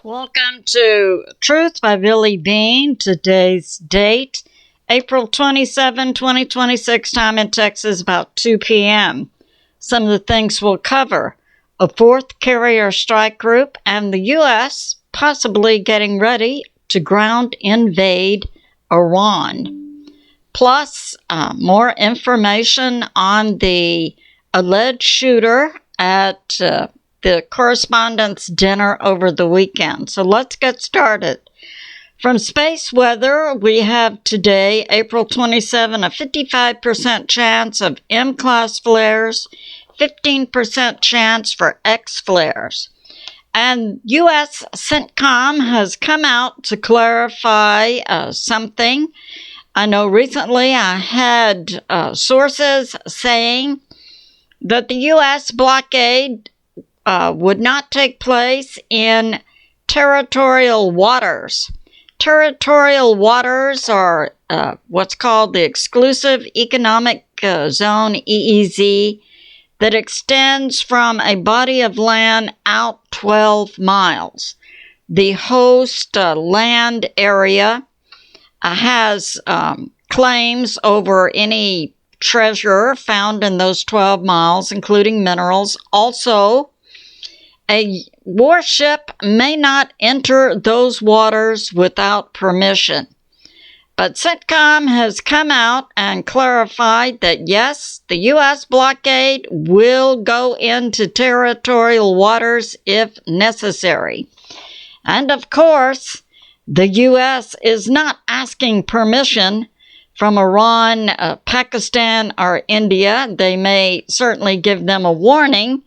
Welcome to Truth by Billie Beene. Today's date, April 27, 2026, time in Texas, about 2 p.m. Some of the things we'll cover: a fourth carrier strike group and the U.S. possibly getting ready to ground invade Iran. Plus, more information on the alleged shooter at the correspondence dinner over the weekend. So let's get started. From space weather, we have today, April 27, a 55% chance of M-class flares, 15% chance for X flares. And U.S. CENTCOM has come out to clarify something. I know recently I had sources saying that the U.S. blockade would not take place in territorial waters. Territorial waters are what's called the Exclusive Economic Zone, EEZ, that extends from a body of land out 12 miles. The host land area has claims over any treasure found in those 12 miles, including minerals. Also, a warship may not enter those waters without permission. But CENTCOM has come out and clarified that yes, the U.S. blockade will go into territorial waters if necessary. And of course, the U.S. is not asking permission from Iran, Pakistan, or India. They may certainly give them a warning,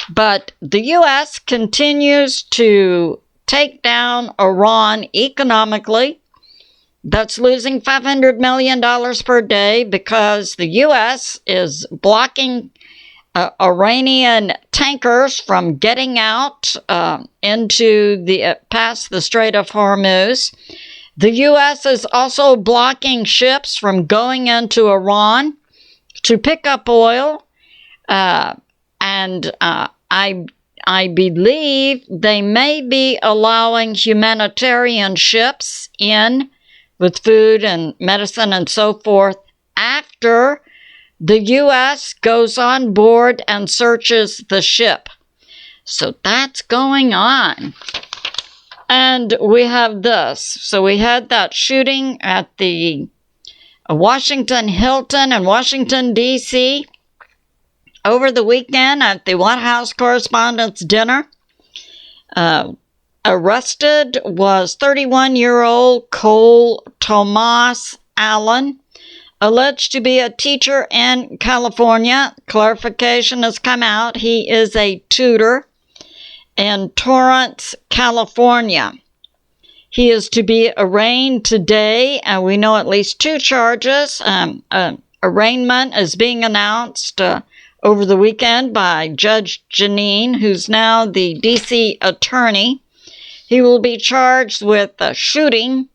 but the U.S. continues to take down Iran economically. That's losing $500 million per day because the U.S. is blocking Iranian tankers from getting out into past the Strait of Hormuz. The U.S. is also blocking ships from going into Iran to pick up oil, and I believe they may be allowing humanitarian ships in with food and medicine and so forth after the U.S. goes on board and searches the ship. So that's going on. And we have this. So we had that shooting at the Washington Hilton in Washington, D.C. over the weekend at the White House Correspondents' Dinner. Arrested was 31-year-old Cole Tomas Allen, alleged to be a teacher in California. Clarification has come out. He is a tutor in Torrance, California. He is to be arraigned today, and we know at least 2 charges. Arraignment is being announced over the weekend by Judge Janine, who's now the D.C. attorney. He will be charged with shooting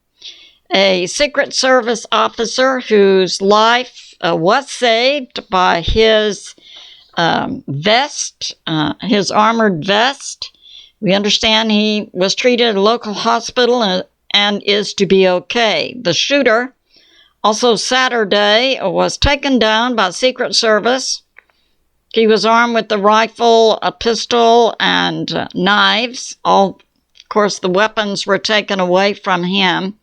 a Secret Service officer whose life was saved by his vest, his armored vest. We understand he was treated at a local hospital and is to be okay. The shooter, also Saturday, was taken down by Secret Service. He was armed with a rifle, a pistol, and knives. Of course, the weapons were taken away from him.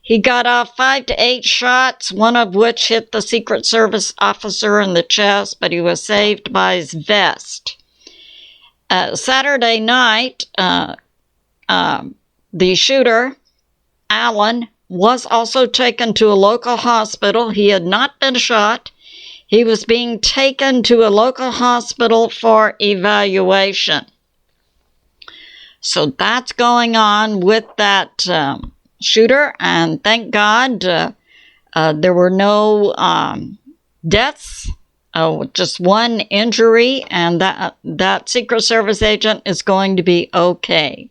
He got off 5 to 8 shots, one of which hit the Secret Service officer in the chest, but he was saved by his vest. Saturday night, the shooter, Allen, was also taken to a local hospital. He had not been shot. He was being taken to a local hospital for evaluation. So that's going on with that shooter, and thank God there were no deaths, just one injury, and that Secret Service agent is going to be okay.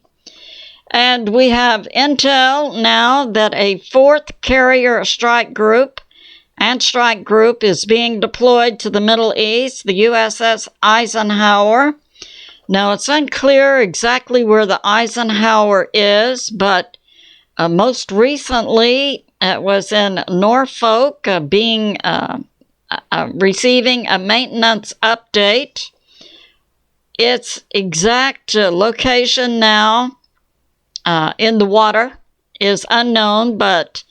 And we have intel now that a 4th carrier strike group is being deployed to the Middle East, the USS Eisenhower. Now, it's unclear exactly where the Eisenhower is, but most recently it was in Norfolk, receiving a maintenance update. Its exact location now in the water is unknown, but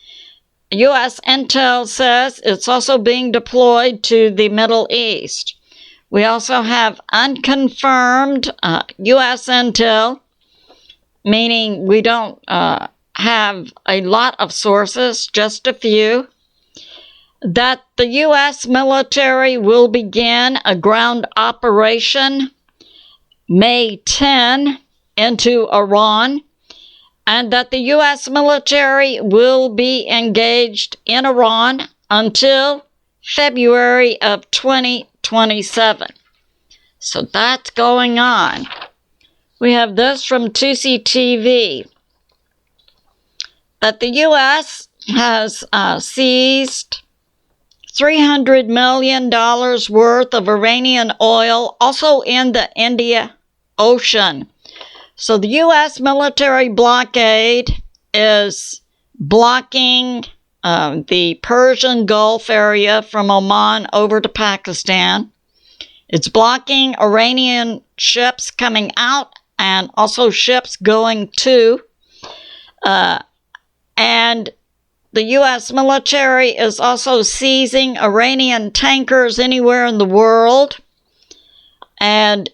U.S. intel says it's also being deployed to the Middle East. We also have unconfirmed U.S. intel, meaning we don't have a lot of sources, just a few, that the U.S. military will begin a ground operation May 10 into Iran, and that the U.S. military will be engaged in Iran until February of 2027. So that's going on. We have this from Tusi TV, that the U.S. has seized $300 million worth of Iranian oil, also in the Indian Ocean. So the U.S. military blockade is blocking the Persian Gulf area from Oman over to Pakistan. It's blocking Iranian ships coming out and also ships going to. And the U.S. military is also seizing Iranian tankers anywhere in the world. And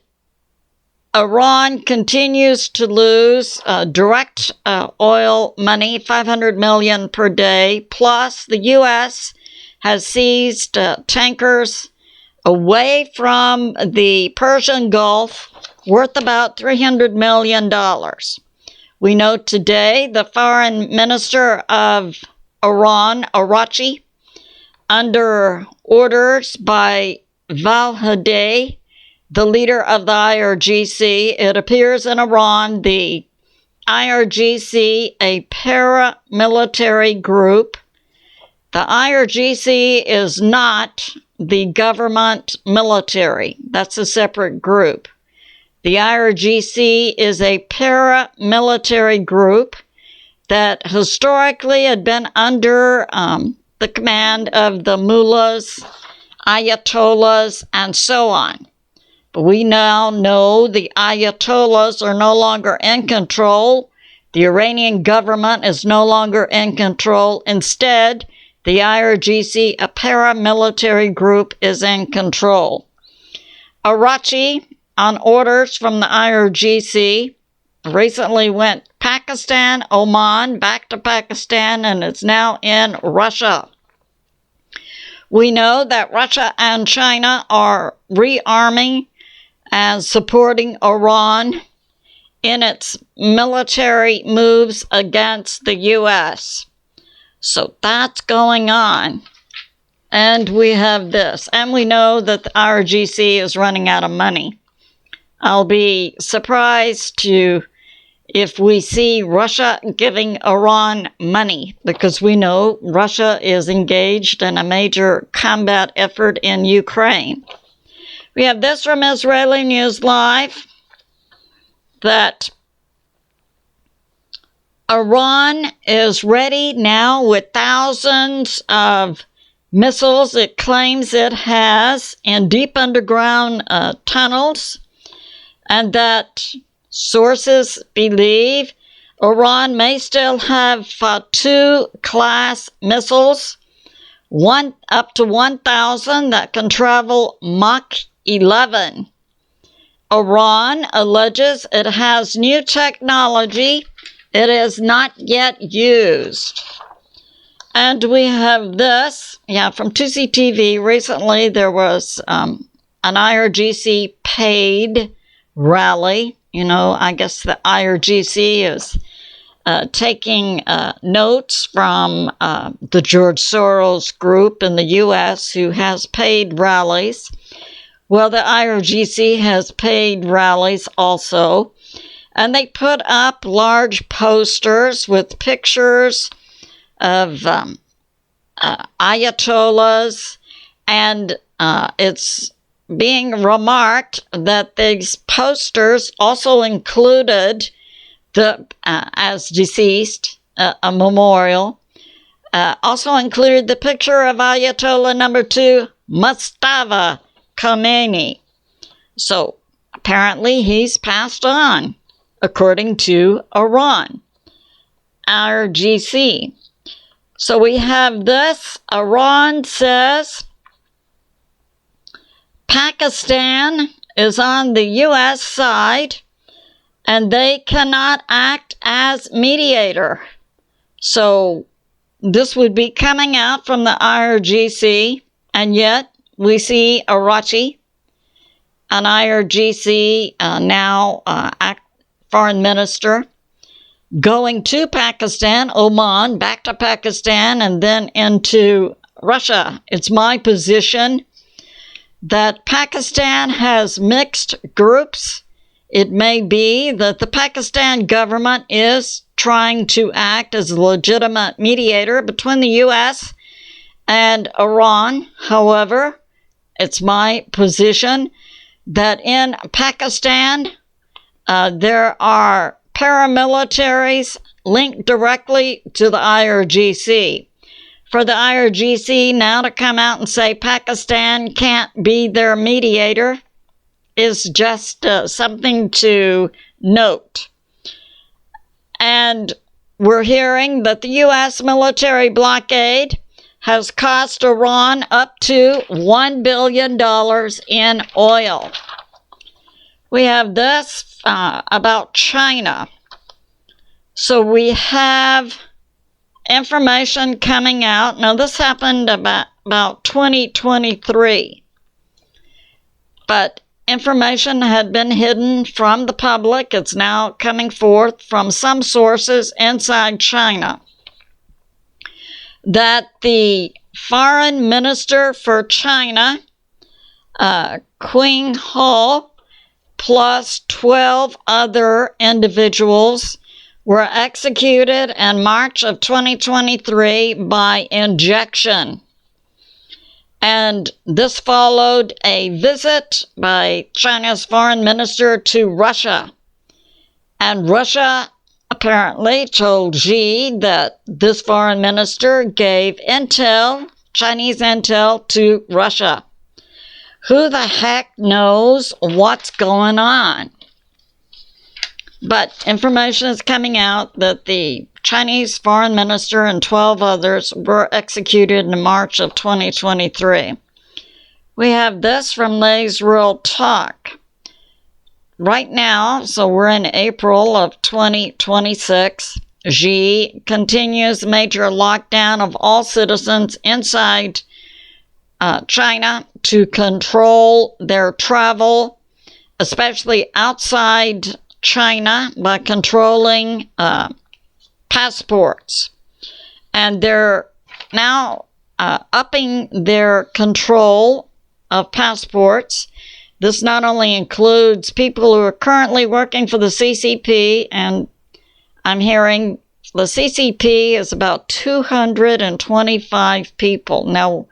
Iran continues to lose direct oil money, $500 million per day. Plus, the U.S. has seized tankers away from the Persian Gulf worth about $300 million. We know today the foreign minister of Iran, Arachi, under orders by Valhadeh, the leader of the IRGC. It appears in Iran, the IRGC, a paramilitary group. The IRGC is not the government military. That's a separate group. The IRGC is a paramilitary group that historically had been under the command of the mullahs, ayatollahs, and so on. But we now know the ayatollahs are no longer in control. The Iranian government is no longer in control. Instead, the IRGC, a paramilitary group, is in control. Arachi, on orders from the IRGC, recently went Pakistan, Oman, back to Pakistan, and is now in Russia. We know that Russia and China are rearming and supporting Iran in its military moves against the U.S. So that's going on. And we have this. And we know that the IRGC is running out of money. I'll be surprised if we see Russia giving Iran money, because we know Russia is engaged in a major combat effort in Ukraine. We have this from Israeli News Live, that Iran is ready now with thousands of missiles it claims it has in deep underground tunnels, and that sources believe Iran may still have Fatu-class missiles, up to 1,000 that can travel Mach 11. Iran alleges it has new technology it is not yet used. And we have this, from Tusi TV. Recently there was an IRGC paid rally. I guess the IRGC is taking notes from the George Soros group in the U.S. who has paid rallies. Well, the IRGC has paid rallies also, and they put up large posters with pictures of ayatollahs, and it's being remarked that these posters also included the, as deceased, a memorial, also included the picture of Ayatollah number 2, Mustafa Khomeini. So apparently he's passed on, according to Iran, IRGC. So we have this. Iran says Pakistan is on the U.S. side and they cannot act as mediator. So this would be coming out from the IRGC, and yet we see Arachi, an IRGC foreign minister, going to Pakistan, Oman, back to Pakistan, and then into Russia. It's my position that Pakistan has mixed groups. It may be that the Pakistan government is trying to act as a legitimate mediator between the U.S. and Iran. However, it's my position that in Pakistan, there are paramilitaries linked directly to the IRGC. For the IRGC now to come out and say Pakistan can't be their mediator is just something to note. And we're hearing that the U.S. military blockade has cost Iran up to $1 billion in oil. We have this about China. So we have information coming out. Now, this happened about 2023. But information had been hidden from the public. It's now coming forth from some sources inside China that the foreign minister for China, Qing Ho, plus 12 other individuals were executed in March of 2023 by injection. And this followed a visit by China's foreign minister to Russia. And Russia apparently told Xi that this foreign minister gave intel, Chinese intel, to Russia. Who the heck knows what's going on? But information is coming out that the Chinese foreign minister and 12 others were executed in March of 2023. We have this from Lay's Real Talk. Right now, so we're in April of 2026, Xi continues major lockdown of all citizens inside China to control their travel, especially outside China, by controlling passports. And they're now upping their control of passports. This not only includes people who are currently working for the CCP, and I'm hearing the CCP is about 225 people. Now,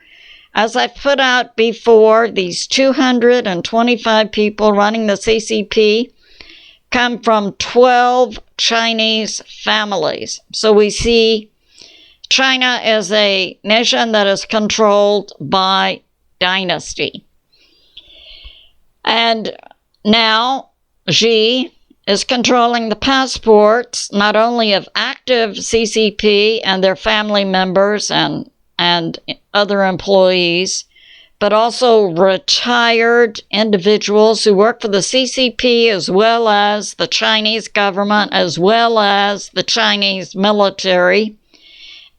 as I've put out before, these 225 people running the CCP come from 12 Chinese families. So we see China as a nation that is controlled by dynasty. And now Xi is controlling the passports not only of active CCP and their family members and other employees, but also retired individuals who work for the CCP as well as the Chinese government, as well as the Chinese military.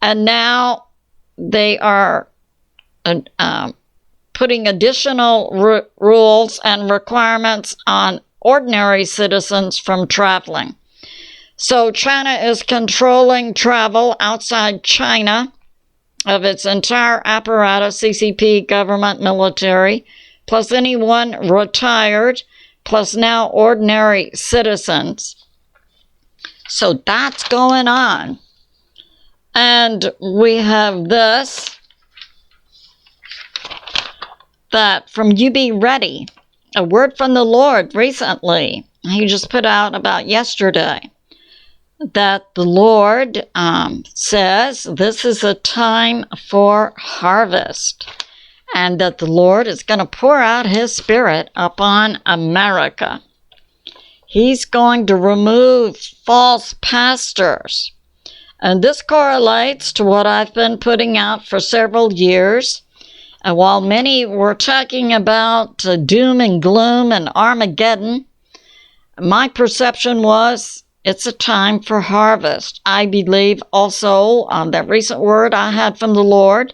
And now they are putting additional rules and requirements on ordinary citizens from traveling. So China is controlling travel outside China of its entire apparatus, CCP, government, military, plus anyone retired, plus now ordinary citizens. So that's going on. And we have this. that from You Be Ready, a word from the Lord recently. He just put out about yesterday that the Lord says this is a time for harvest, and that the Lord is going to pour out His Spirit upon America. He's going to remove false pastors. And this correlates to what I've been putting out for several years. And while many were talking about doom and gloom and Armageddon, my perception was it's a time for harvest. I believe also that recent word I had from the Lord,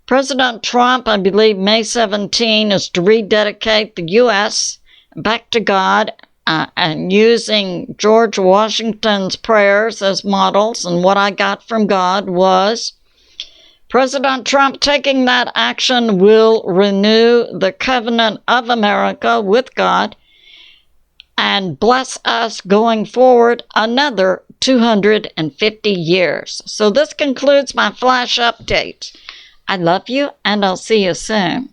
President Trump, I believe May 17 is to rededicate the U.S. back to God, and using George Washington's prayers as models. And what I got from God was President Trump taking that action will renew the covenant of America with God and bless us going forward another 250 years. So this concludes my flash update. I love you, and I'll see you soon.